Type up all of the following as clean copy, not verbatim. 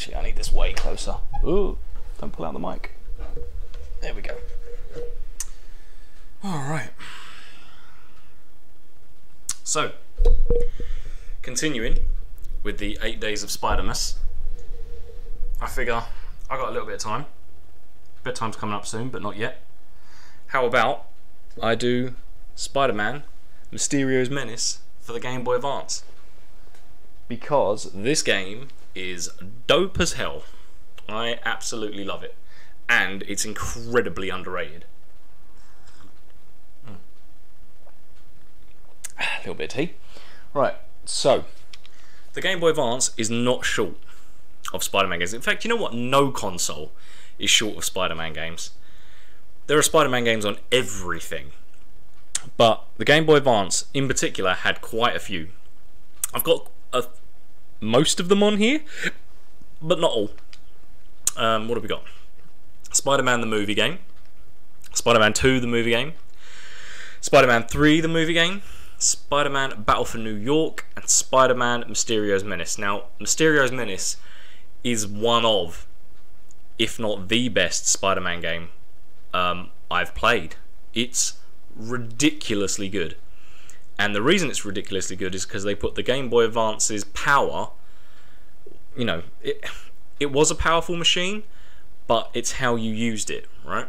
Actually, I need this way closer. Ooh, don't pull out the mic. There we go. Alright. So, continuing with the 8 days of Spider-Mas. I figure I got a little bit of time. Bedtime's coming up soon, but not yet. How about I do Spider-Man Mysterio's Menace for the Game Boy Advance? Because this game is dope as hell. I absolutely love it. And it's incredibly underrated. A little bit of tea. Right, so the Game Boy Advance is not short of Spider-Man games. In fact, you know what? No console is short of Spider-Man games. There are Spider-Man games on everything. But the Game Boy Advance, in particular, had quite a few. I've got most of them on here, but not all. What have we got? Spider-Man the movie game, Spider-Man 2 the movie game, Spider-Man 3 the movie game, Spider-Man Battle for New York, and Spider-Man Mysterio's Menace. Now, Mysterio's Menace is one of, if not the best Spider-Man game I've played. It's ridiculously good. And the reason it's ridiculously good is because they put the Game Boy Advance's power, you know, it was a powerful machine, but it's how you used it, right?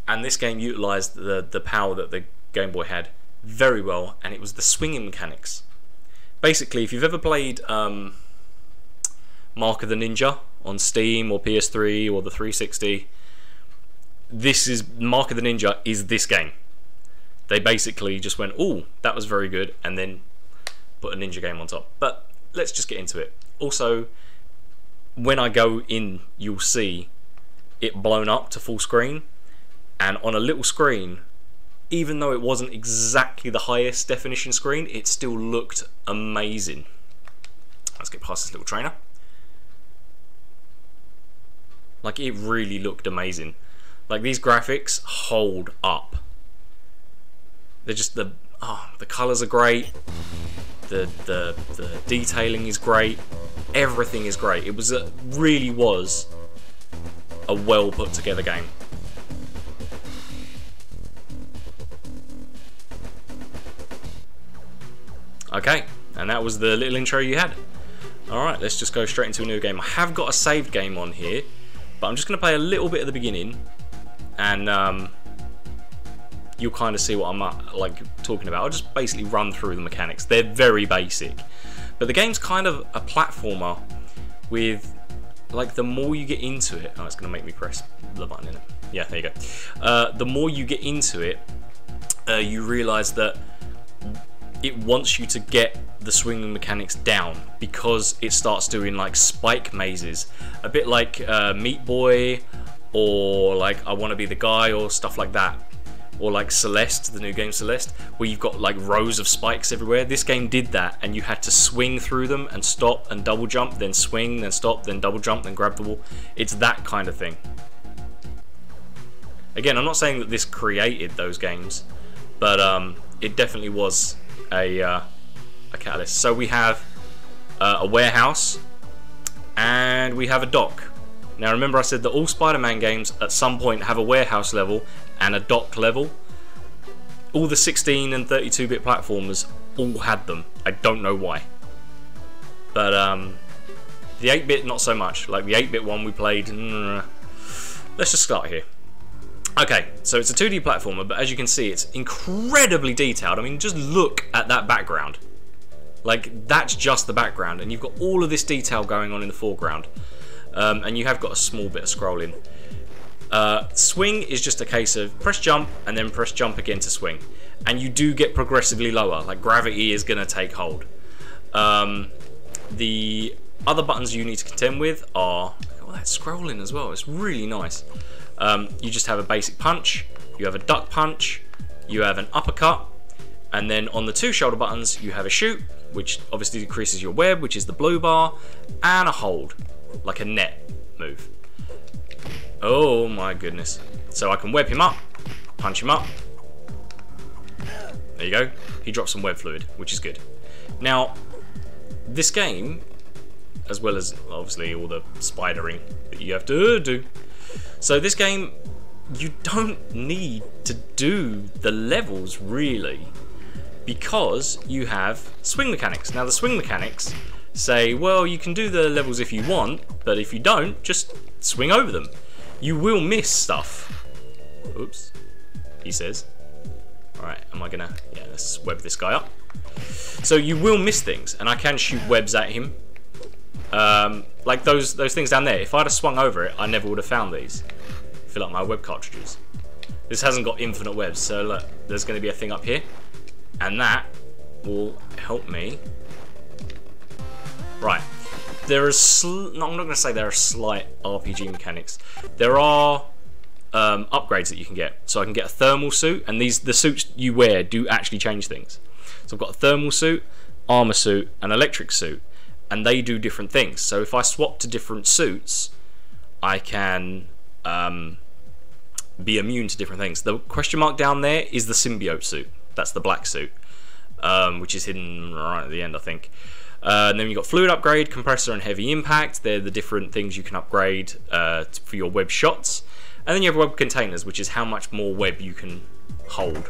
And this game utilised the power that the Game Boy had very well, and it was the swinging mechanics. Basically, if you've ever played Mark of the Ninja on Steam or PS3 or the 360, this is Mark of the Ninja is this game. They basically just went, "Oh, that was very good," and then put a ninja game on top. But let's just get into it. Also, when I go in, you'll see it blown up to full screen, and on a little screen, even though it wasn't exactly the highest definition screen, it still looked amazing. Let's get past this little trainer. Like, it really looked amazing. Like, these graphics hold up. They're just the colours are great. The detailing is great. Everything is great. It was really was a well put together game. Okay, and that was the little intro you had. Alright, let's just go straight into a new game. I have got a saved game on here, but I'm just going to play a little bit at the beginning, and you'll kind of see what I'm like talking about. I'll just basically run through the mechanics. They're very basic, but the game's kind of a platformer with, like, the more you get into it, oh, it's going to make me press the button in it. Yeah, there you go. The more you get into it, you realise that it wants you to get the swinging mechanics down, because it starts doing like spike mazes, a bit like Meat Boy, or like I Want to Be the Guy, or stuff like that, or like Celeste, the new game Celeste, where you've got like rows of spikes everywhere. This game did that, and you had to swing through them and stop and double jump, then swing, then stop, then double jump, then grab the ball. It's that kind of thing. Again, I'm not saying that this created those games, but it definitely was a catalyst. So we have a warehouse, and we have a dock. Now remember, I said that all Spider-Man games at some point have a warehouse level and a dock level. All the 16 and 32-bit platformers all had them. I don't know why, but the 8-bit not so much. Like the 8-bit one we played. Let's just start here. Okay, so it's a 2D platformer, but as you can see, it's incredibly detailed. I mean, just look at that background. Like, that's just the background, and you've got all of this detail going on in the foreground. And you have got a small bit of scrolling. Swing is just a case of press jump, and then press jump again to swing. And you do get progressively lower, like gravity is going to take hold. The other buttons you need to contend with are, oh, that's scrolling as well, it's really nice. You just have a basic punch, you have a duck punch, you have an uppercut, and then on the two shoulder buttons you have a shoot, which obviously decreases your web, which is the blue bar, and a hold, like a net move. Oh my goodness. So I can web him up, punch him up. There you go. He drops some web fluid, which is good. Now, this game as well as obviously all the spidering that you have to do. So this game, you don't need to do the levels really, because you have swing mechanics. Now the swing mechanics say, well, you can do the levels if you want, but if you don't, just swing over them. You will miss stuff. Oops, he says. Alright, am I gonna... yeah, let's web this guy up. So you will miss things, and I can shoot webs at him. Like those things down there. If I'd have swung over it, I never would have found these. Fill up my web cartridges. This hasn't got infinite webs, so look, there's going to be a thing up here, and that will help me. Right. There is no, I'm not going to say there are slight RPG mechanics. There are upgrades that you can get. So I can get a thermal suit, and the suits you wear do actually change things. So I've got a thermal suit, armor suit, an electric suit, and they do different things. So if I swap to different suits, I can be immune to different things. The question mark down there is the symbiote suit. That's the black suit, which is hidden right at the end, I think. And then you've got fluid upgrade, compressor, and heavy impact. They're the different things you can upgrade for your web shots. And then you have web containers, which is how much more web you can hold.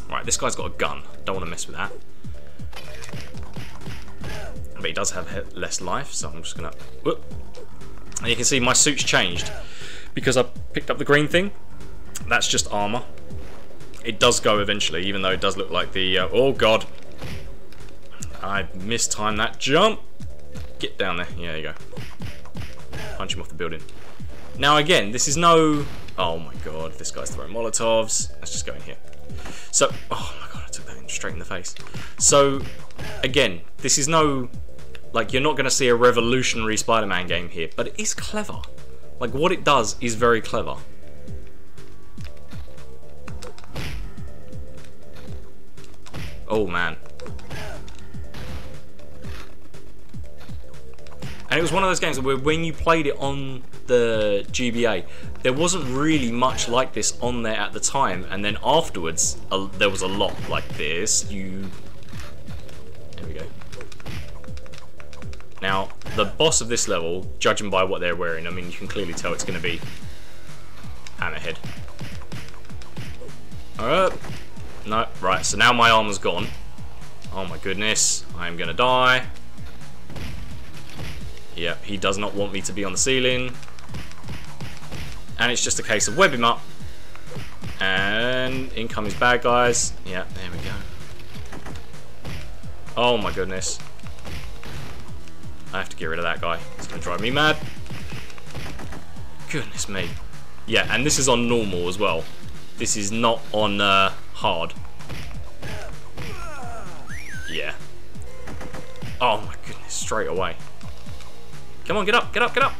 Right, this guy's got a gun. Don't want to mess with that. But he does have less life, so I'm just gonna... whoop. And you can see my suit's changed because I picked up the green thing. That's just armor. It does go eventually, even though it does look like the... oh god, I mistimed that jump. Get down there. Yeah, there you go. Punch him off the building. Now again, this is no... oh my god, this guy's throwing Molotovs. Let's just go in here. So, oh my god, I took that straight in the face. So, again, this is no... like, you're not going to see a revolutionary Spider-Man game here, but it is clever. Like, what it does is very clever. Oh man. And it was one of those games where when you played it on the GBA, there wasn't really much like this on there at the time, and then afterwards there was a lot like this. There we go. Now, the boss of this level, judging by what they're wearing, I mean, you can clearly tell it's going to be Hammerhead. No, right, so now my armor's gone. Oh my goodness, I am going to die. Yeah, he does not want me to be on the ceiling. And it's just a case of web him up. And in come his bad guys. Yeah, there we go. Oh my goodness. I have to get rid of that guy. It's going to drive me mad. Goodness me. Yeah, and this is on normal as well. This is not on hard. Yeah. Oh my goodness, straight away. Come on, get up, get up, get up.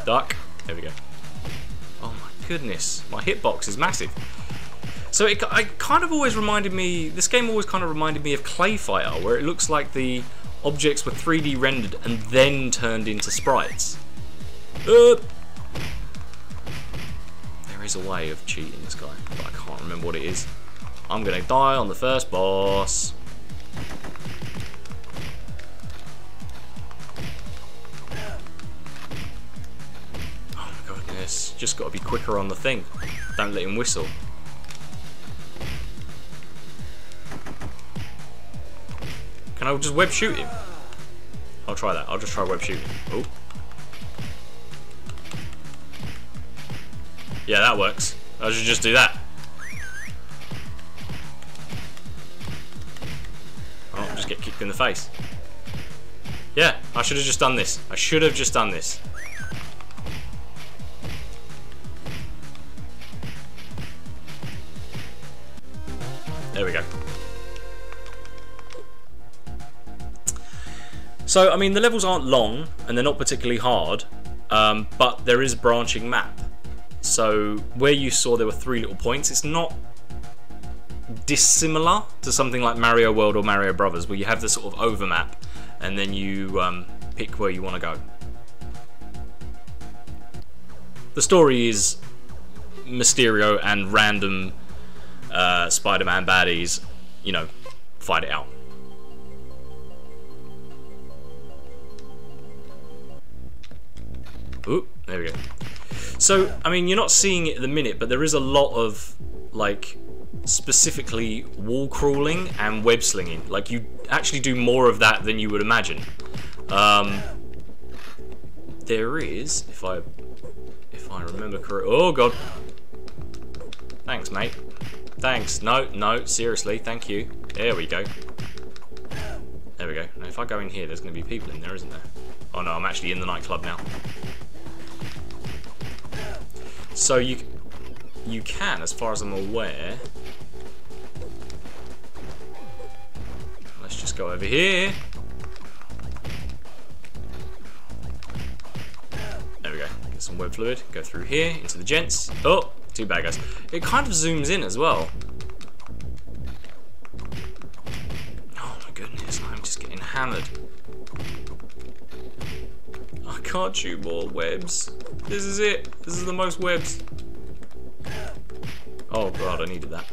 Duck. There we go. Oh my goodness, my hitbox is massive. So it kind of always reminded me, this game always kind of reminded me of Clay Fighter, where it looks like the objects were 3D rendered and then turned into sprites. There is a way of cheating this guy, but I can't remember what it is. I'm gonna die on the first boss. Oh my goodness, just gotta be quicker on the thing. Don't let him whistle. Can I just web shoot him? I'll try that. I'll just try web shooting. Oh. Yeah, that works. I should just do that. Oh, just get kicked in the face. Yeah, I should have just done this. I should have just done this. There we go. So, I mean, the levels aren't long, and they're not particularly hard, but there is a branching map. So, where you saw there were 3 little points, it's not dissimilar to something like Mario World or Mario Brothers, where you have this sort of overmap, and then you pick where you want to go. The story is Mysterio and random Spider-Man baddies, you know, fight it out. Ooh, there we go. So, I mean, you're not seeing it at the minute, but there is a lot of, like, specifically wall crawling and web slinging. Like, you actually do more of that than you would imagine. There is, if I remember correctly. Oh god. Thanks, mate. Thanks. No, seriously, thank you. There we go. There we go. Now, if I go in here, there's going to be people in there, isn't there? Oh no, I'm actually in the nightclub now. So you can, as far as I'm aware. Let's just go over here. There we go. Get some web fluid. Go through here into the gents. Oh, too bad, guys. It kind of zooms in as well. Oh my goodness, I'm just getting hammered. I can't shoot more webs. This is it. This is the most webs. Oh god, I needed that.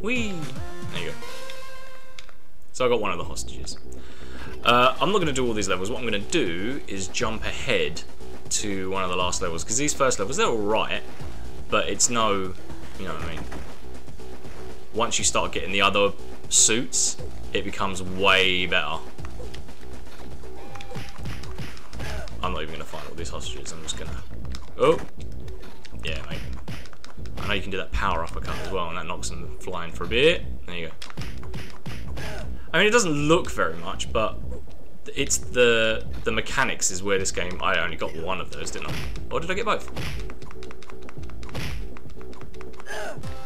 Whee! There you go. So I got one of the hostages. I'm not going to do all these levels. What I'm going to do is jump ahead to one of the last levels, because these first levels, they're alright, but it's no, you know what I mean. Once you start getting the other suits, it becomes way better. I'm not even going to fight all these hostages, I'm just going to... Oh! Yeah, mate. I know you can do that power uppercut as well, and that knocks them flying for a bit. There you go. I mean, it doesn't look very much, but it's the mechanics is where this game... I only got one of those, didn't I? Or did I get both?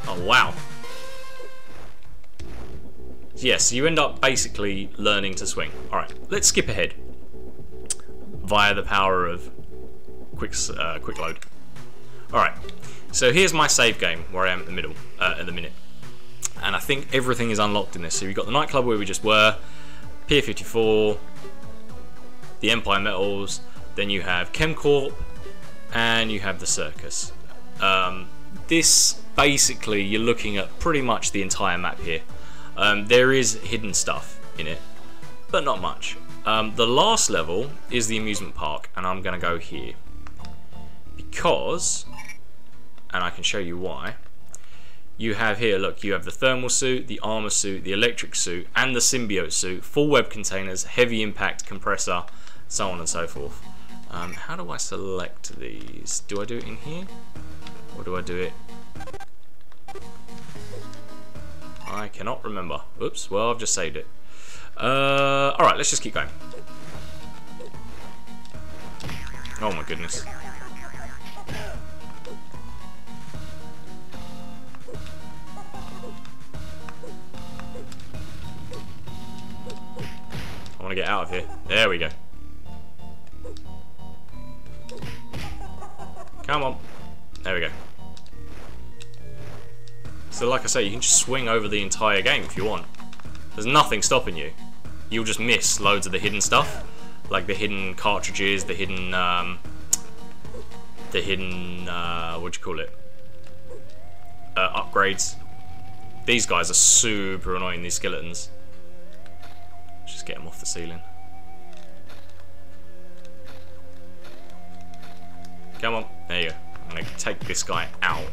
Oh, wow. Yes, so you end up basically learning to swing. Alright, let's skip ahead. Via the power of quick load. Alright, so here's my save game where I am at the middle, at the minute. And I think everything is unlocked in this. So you've got the nightclub where we just were, Pier 54, the Empire Metals, then you have ChemCorp, and you have the circus. This, basically, you're looking at pretty much the entire map here. There is hidden stuff in it, but not much. The last level is the amusement park, and I'm going to go here. Because, and I can show you why, you have here, look, you have the thermal suit, the armor suit, the electric suit, and the symbiote suit, full web containers, heavy impact compressor, so on and so forth. How do I select these? Do I do it in here? Or do I do it? I cannot remember. Oops, well, I've just saved it. Alright, let's just keep going. Oh my goodness. I want to get out of here. There we go. Come on. There we go. So like I say, you can just swing over the entire game if you want. There's nothing stopping you. You'll just miss loads of the hidden stuff. Like the hidden cartridges, the hidden, what do you call it? Upgrades. These guys are super annoying, these skeletons. Let's just get them off the ceiling. Come on, there you go. I'm gonna take this guy out.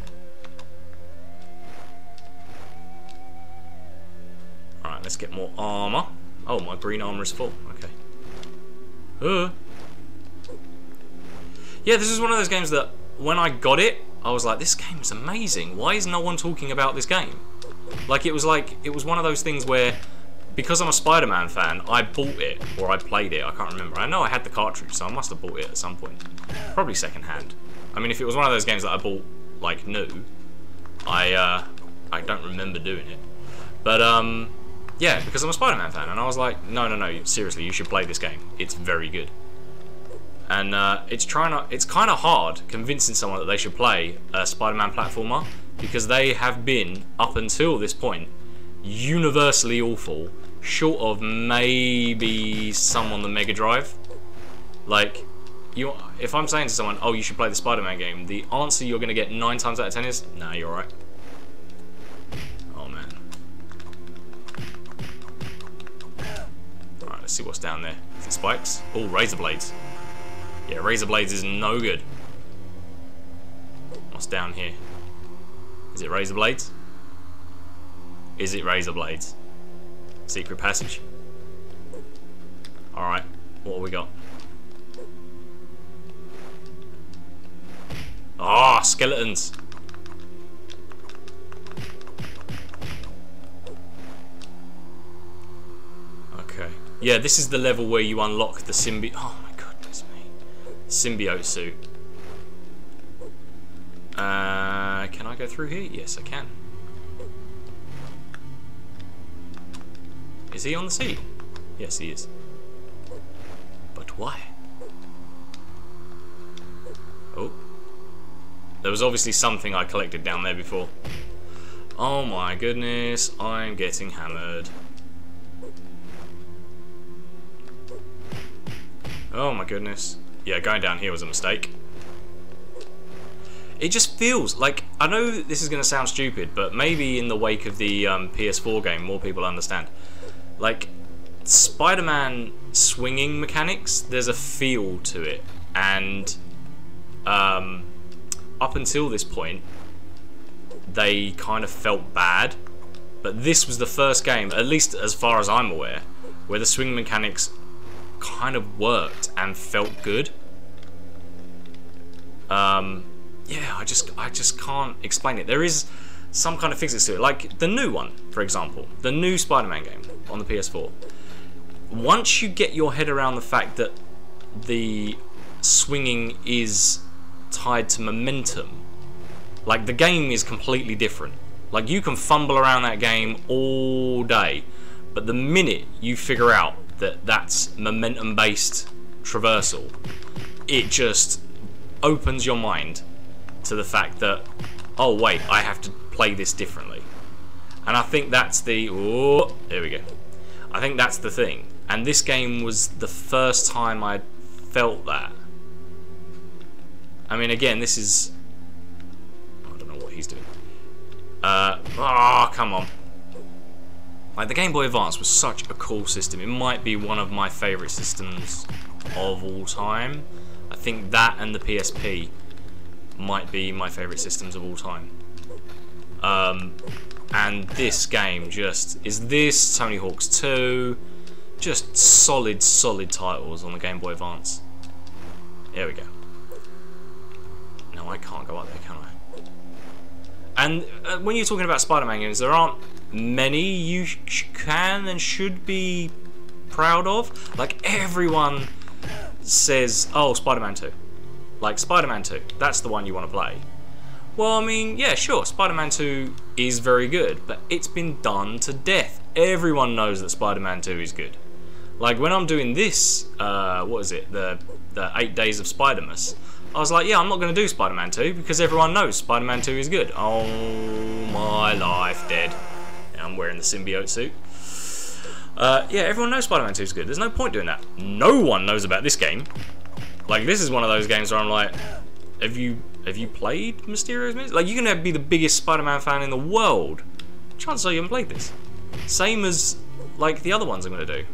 Alright, let's get more armor. Oh, my green armor is full. Okay. Yeah, this is one of those games that when I got it, I was like, this game is amazing. Why is no one talking about this game? Like, it was one of those things where, because I'm a Spider-Man fan, I bought it, or I played it, I can't remember. I know I had the cartridge, so I must have bought it at some point. Probably second-hand. I mean, if it was one of those games that I bought, like, new, I don't remember doing it. But, yeah, because I'm a Spider-Man fan, and I was like, no, seriously, you should play this game. It's very good. And it's kind of hard convincing someone that they should play a Spider-Man platformer, because they have been, up until this point, universally awful, short of maybe some on the Mega Drive. Like, if I'm saying to someone, oh, you should play the Spider-Man game, the answer you're going to get 9 times out of 10 is, nah, you're alright. Oh, man. let's see what's down there. Is it spikes? Oh, razor blades. Yeah, razor blades is no good. What's down here? Is it razor blades? Is it razor blades? Secret passage. Alright, what have we got? Ah, skeletons. Okay. Yeah, this is the level where you unlock the symbiote. Oh my goodness me. Symbiote suit. Can I go through here? Yes, I can. Is he on the sea? Yes, he is. But why? Oh. There was obviously something I collected down there before. Oh my goodness, I'm getting hammered. Oh my goodness. Yeah, going down here was a mistake. It just feels like, I know this is going to sound stupid, but maybe in the wake of the PS4 game, more people understand. Like, Spider-Man swinging mechanics, there's a feel to it. And up until this point, they kind of felt bad. But this was the first game, at least as far as I'm aware, where the swing mechanics kind of worked and felt good. Yeah, I just can't explain it. There is some kind of physics to it, like the new one, for example, the new Spider-Man game on the PS4. Once you get your head around the fact that the swinging is tied to momentum, like the game is completely different. Like you can fumble around that game all day, but the minute you figure out that that's momentum-based traversal, it just opens your mind to the fact that, oh wait, I have to play this differently. And I think that's the, oh, there we go. I think that's the thing. And this game was the first time I felt that. I mean, again, this is, I don't know what he's doing. Oh, come on. Like, the Game Boy Advance was such a cool system. It might be one of my favourite systems of all time. I think that and the PSP might be my favourite systems of all time. And this game just, is this, Tony Hawk's 2, just solid titles on the Game Boy Advance. There we go. No, I can't go up there, can I? And when you're talking about Spider-Man games, there aren't many you can and should be proud of. Like, everyone says, oh, Spider-Man 2. Like, Spider-Man 2, that's the one you want to play. Well, I mean, yeah, sure, Spider-Man 2 is very good, but it's been done to death. Everyone knows that Spider-Man 2 is good. Like, when I'm doing this, what is it, the 8 Days of Spider-Mas, I was like, yeah, I'm not going to do Spider-Man 2 because everyone knows Spider-Man 2 is good. Oh, my life, dead. And I'm wearing the symbiote suit. Yeah, everyone knows Spider-Man 2 is good. There's no point doing that. No one knows about this game. Like, this is one of those games where I'm like, have you played Mysterio's Miz? Like, you're gonna be the biggest Spider-Man fan in the world. Chances are you haven't played this. Same as, like, the other ones I'm gonna do.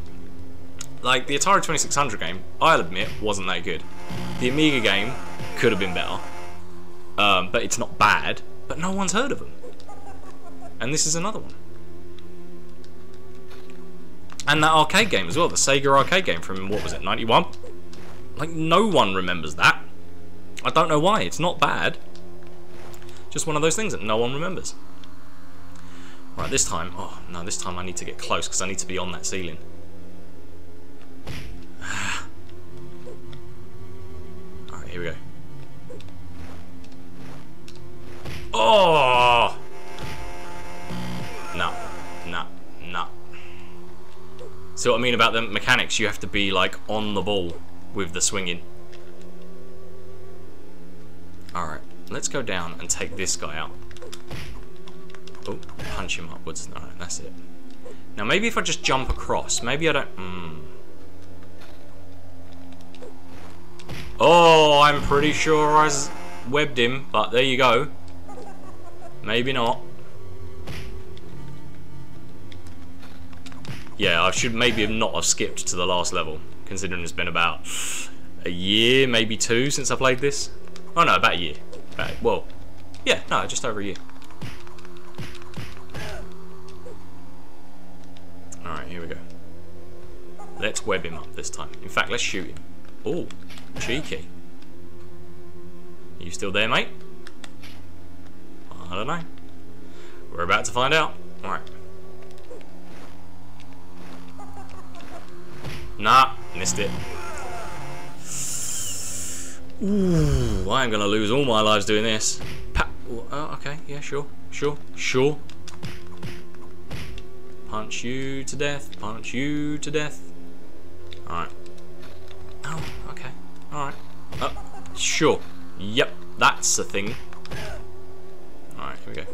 Like, the Atari 2600 game, I'll admit, wasn't that good. The Amiga game could have been better. But it's not bad, but no one's heard of them. And this is another one. And that arcade game as well, the Sega arcade game from, what was it, 91? Like, no one remembers that. I don't know why, it's not bad. Just one of those things that no one remembers. Right, this time, oh no, this time I need to get close because I need to be on that ceiling. Alright, here we go. Oh! No. See what I mean about the mechanics? You have to be, like, on the ball with the swinging. Alright, let's go down and take this guy out. Oh, punch him upwards. Alright, that's it. Now, maybe if I just jump across, maybe I don't... Oh, I'm pretty sure I webbed him, but there you go. Maybe not. Yeah, I should maybe not have skipped to the last level, considering it's been about a year, maybe 2 since I played this. Oh no, about a year. Well, yeah, no, just over a year. Alright, here we go. Let's web him up this time. In fact, let's shoot him. Oh, cheeky. Are you still there, mate? I don't know. We're about to find out. Alright. Nah, missed it. Ooh, I am going to lose all my lives doing this. Okay, yeah, sure. Punch you to death, punch you to death. Alright. Oh, okay. Alright. Sure. Yep, that's the thing. Alright, here we go.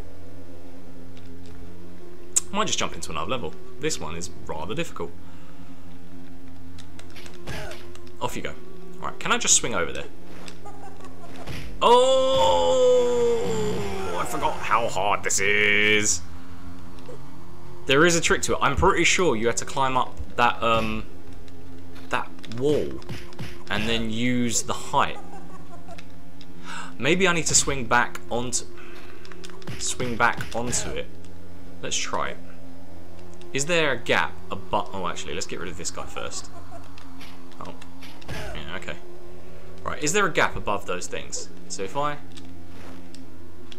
I might just jump into another level. This one is rather difficult. Off you go. Alright, can I just swing over there? Oh! I forgot how hard this is. There is a trick to it. I'm pretty sure you had to climb up that that wall and then use the height. Maybe I need to swing back onto it. Let's try it. Is there a gap above? Oh, actually, let's get rid of this guy first. Oh, yeah, okay. Right, is there a gap above those things? So if I...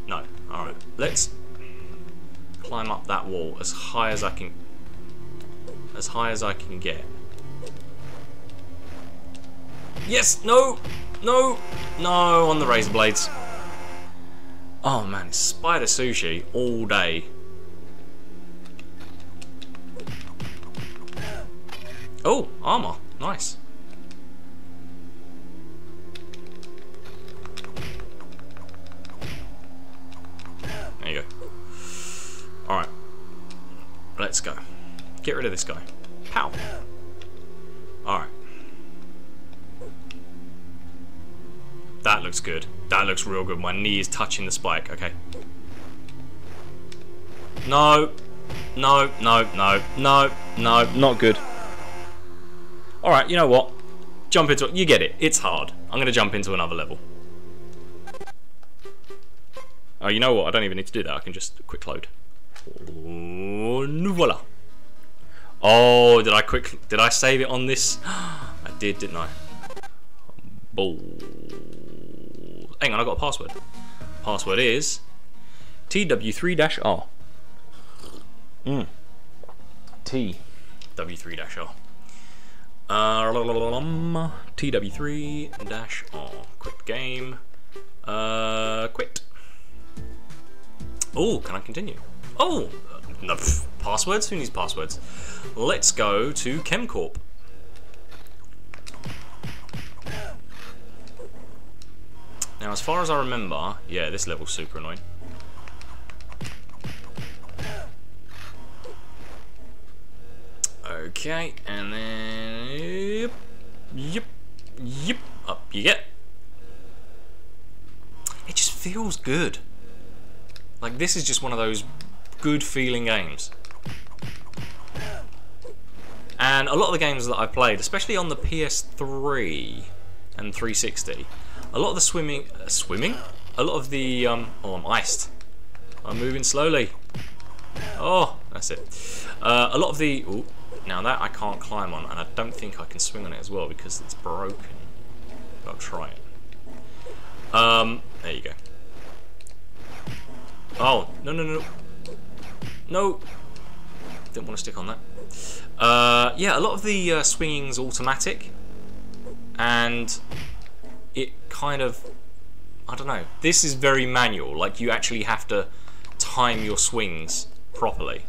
No, alright. Let's climb up that wall as high as I can... As high as I can get. Yes! No! No! No! On the razor blades. Oh man, it's spider sushi all day. Oh, armor. Nice. There you go. Alright. Let's go. Get rid of this guy. Pow. Alright. That looks good. That looks real good. My knee is touching the spike. Okay. No. No, no, no, no, no, not good. Alright, you know what? Jump into it. You get it. It's hard. I'm going to jump into another level. Oh, you know what? I don't even need to do that. I can just quick load. Oh, voila. Oh, did I save it on this? I did, didn't I? Balls. Hang on, I got a password. Password is TW3-R. TW3-R. TW3-R. Quit game. Quit. Oh, can I continue? Oh, no, passwords? Who needs passwords? Let's go to ChemCorp. Now, as far as I remember, yeah, this level's super annoying. Okay, and then yep, up you get. It just feels good. Like, this is just one of those good feeling games. And a lot of the games that I've played, especially on the PS3 and 360, a lot of the swimming, a lot of the, oh, I'm iced. I'm moving slowly. Oh, that's it. A lot of the, ooh, now that I can't climb on, and I don't think I can swing on it as well because it's broken. I'll try it. There you go. Oh, no, no, no. No. Didn't want to stick on that. Yeah, a lot of the swinging's automatic. And it kind of, I don't know. This is very manual. Like, you actually have to time your swings properly.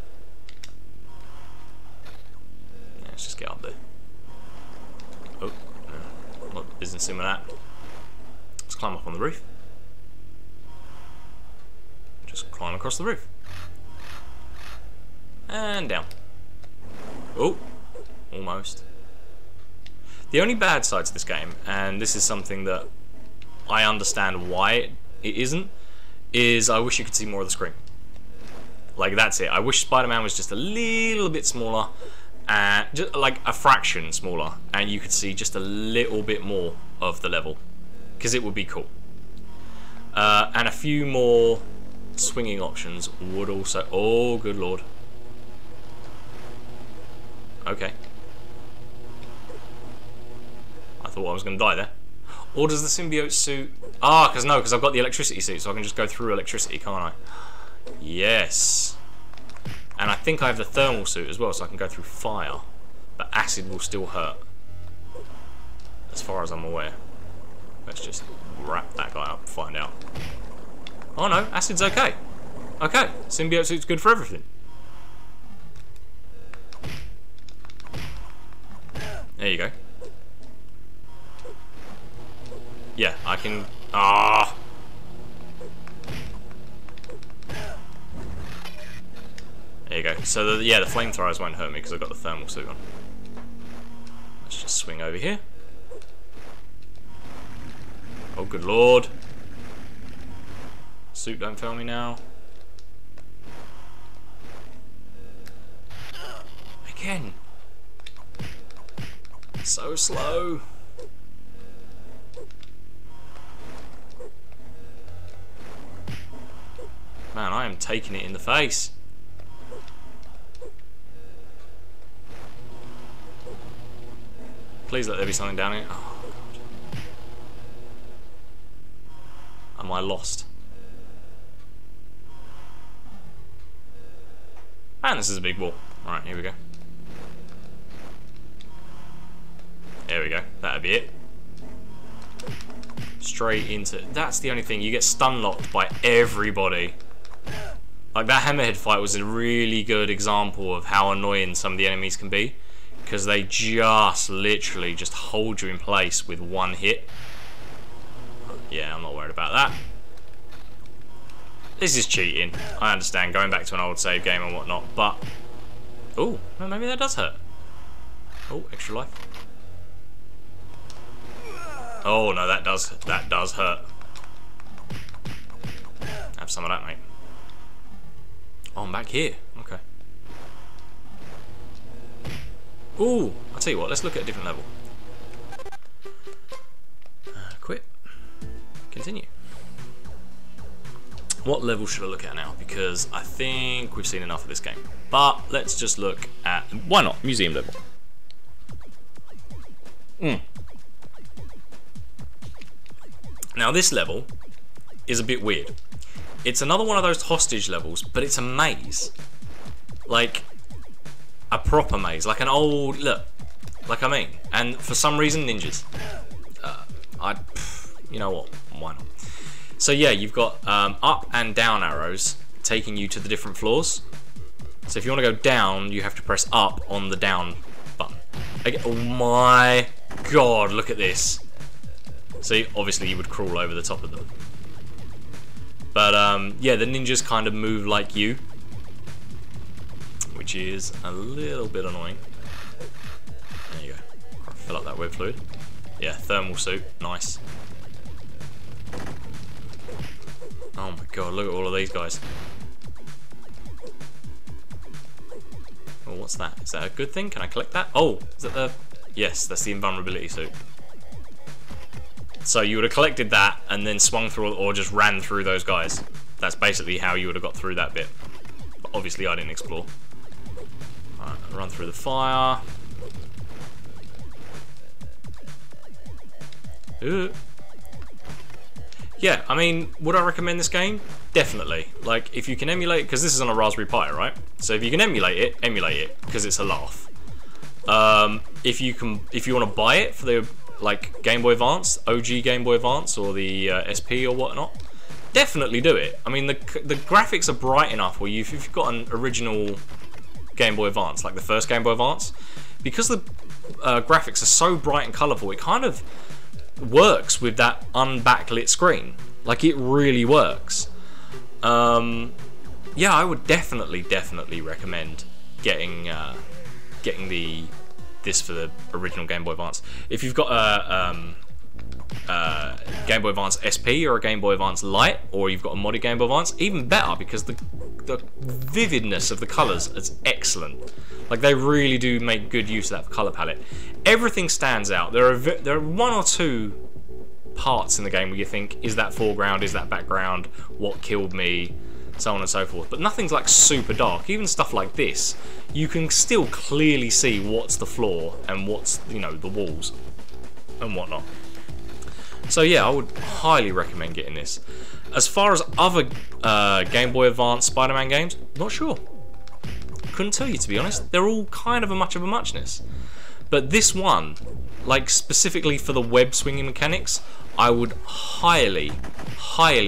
Yeah, let's just get up there. Oh, what business in with that? Let's climb up on the roof. Just climb across the roof. And down. Oh, almost. The only bad side to this game, and this is something that I understand why it isn't, is I wish you could see more of the screen. Like, that's it. I wish Spider-Man was just a little bit smaller, and just like a fraction smaller, and you could see just a little bit more of the level, because it would be cool. And a few more swinging options would also... Oh, good lord. Okay. I thought I was going to die there. Or does the symbiote suit... Ah, because I've got the electricity suit, so I can just go through electricity, can't I? Yes. And I think I have the thermal suit as well, so I can go through fire. But acid will still hurt. As far as I'm aware. Let's just wrap that guy up and find out. Oh no, acid's okay. Okay, symbiote suit's good for everything. There you go. Yeah, I can... Ah! There you go. So, yeah, the flamethrowers won't hurt me because I've got the thermal suit on. Let's just swing over here. Oh, good lord. Suit don't fail me now. Again. So slow. Man, I am taking it in the face. Please let there be something down here. Oh, God. Am I lost? Man, this is a big wall. Alright, here we go. There we go. That'll be it. Straight into... That's the only thing. You get stun locked by everybody. Like, that hammerhead fight was a really good example of how annoying some of the enemies can be. Because they just literally just hold you in place with one hit. Yeah, I'm not worried about that. This is cheating. I understand, going back to an old save game and whatnot, but... Oh, well, maybe that does hurt. Oh, extra life. Oh no, that does hurt. Have some of that, mate. Oh, I'm back here. Okay. Ooh, I'll tell you what, let's look at a different level. Quit. Continue. What level should I look at now? Because I think we've seen enough of this game. But let's just look at... Why not? Museum level. Now this level is a bit weird. It's another one of those hostage levels, but it's a maze. Like, a proper maze. Like an old... Look. Like I mean. And for some reason, ninjas. You know what? Why not? So yeah, you've got up and down arrows taking you to the different floors. So if you want to go down, you have to press up on the down button. Oh my god, look at this. See, obviously you would crawl over the top of them. But yeah, the ninjas kind of move like you, which is a little bit annoying. There you go. Fill up that web fluid. Yeah, thermal suit, nice. Oh my god, look at all of these guys. Oh, what's that? Is that a good thing? Can I collect that? Oh, is that the... Yes, that's the invulnerability suit. So you would have collected that and then swung through or just ran through those guys. That's basically how you would have got through that bit. But obviously I didn't explore. Alright, run through the fire. Yeah, I mean, would I recommend this game? Definitely. Like, if you can emulate, because this is on a Raspberry Pi, right? So if you can emulate it, because it's a laugh. If you want to buy it for the like Game Boy Advance, OG Game Boy Advance, or the SP or whatnot, definitely do it. I mean, the graphics are bright enough where if you've got an original Game Boy Advance, like the first Game Boy Advance, because the graphics are so bright and colourful, it kind of works with that unbacklit screen. Like, it really works. Yeah, I would definitely recommend getting this for the original Game Boy Advance. If you've got a Game Boy Advance SP or a Game Boy Advance Lite, or you've got a modded Game Boy Advance, even better, because the vividness of the colours is excellent. Like, they really do make good use of that colour palette. Everything stands out. There are one or two parts in the game where you think, is that foreground, is that background, what killed me, so on and so forth. But nothing's like super dark. Even stuff like this, you can still clearly see what's the floor and what's, you know, the walls and whatnot. So yeah, I would highly recommend getting this. As far as other Game Boy Advance Spider-Man games, not sure. Couldn't tell you, to be honest. They're all kind of a muchness. But this one, like specifically for the web swinging mechanics, I would highly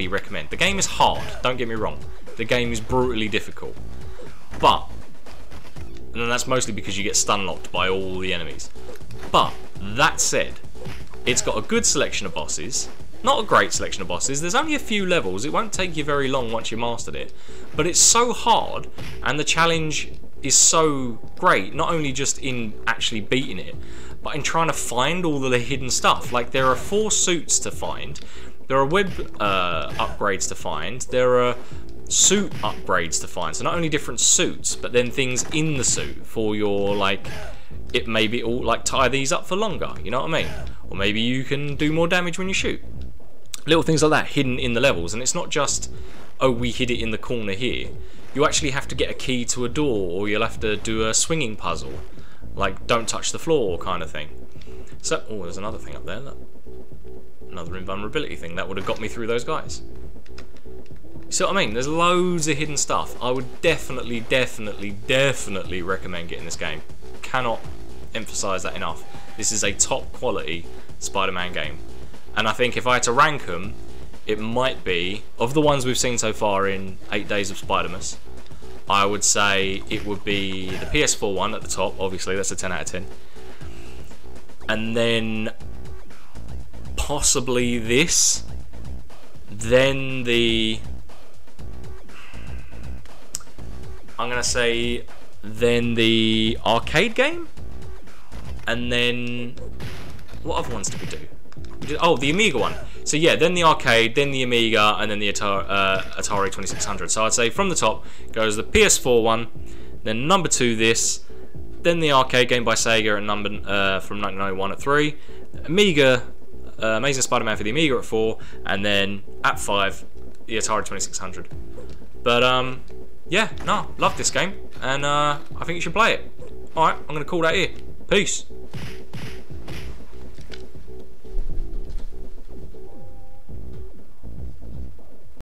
recommend. The game is hard, don't get me wrong. The game is brutally difficult. But, and that's mostly because you get stun locked by all the enemies. But, that said, it's got a good selection of bosses. Not a great selection of bosses. There's only a few levels. It won't take you very long once you mastered it. But it's so hard, and the challenge is so great, not only just in actually beating it, but in trying to find all the hidden stuff. Like, there are 4 suits to find. There are web upgrades to find. There are suit upgrades to find. So not only different suits, but then things in the suit for your, like, it may be all, like, tie these up for longer, you know what I mean? Or maybe you can do more damage when you shoot. Little things like that hidden in the levels, and it's not just, oh, we hid it in the corner here. You actually have to get a key to a door, or you'll have to do a swinging puzzle, like don't touch the floor kind of thing. So, oh, there's another thing up there. Look. Another invulnerability thing that would have got me through those guys. You see what I mean? There's loads of hidden stuff. I would definitely recommend getting this game. Cannot emphasize that enough. This is a top quality Spider-Man game. And I think if I had to rank them, it might be, of the ones we've seen so far in 8 Days of Spider-Man, I would say it would be the PS4 one at the top, obviously, that's a 10 out of 10. And then possibly this, then the, I'm going to say, then the arcade game, and then, what other ones did we do? Oh, the Amiga one. So yeah, then the arcade, then the Amiga, and then the Atari 2600. So I'd say from the top goes the PS4 one, then number 2 this, then the arcade game by Sega at number from 1991 at 3, Amiga, Amazing Spider-Man for the Amiga at 4, and then at 5 the Atari 2600. But yeah, no, love this game, and I think you should play it. All right, I'm gonna call that here. Peace.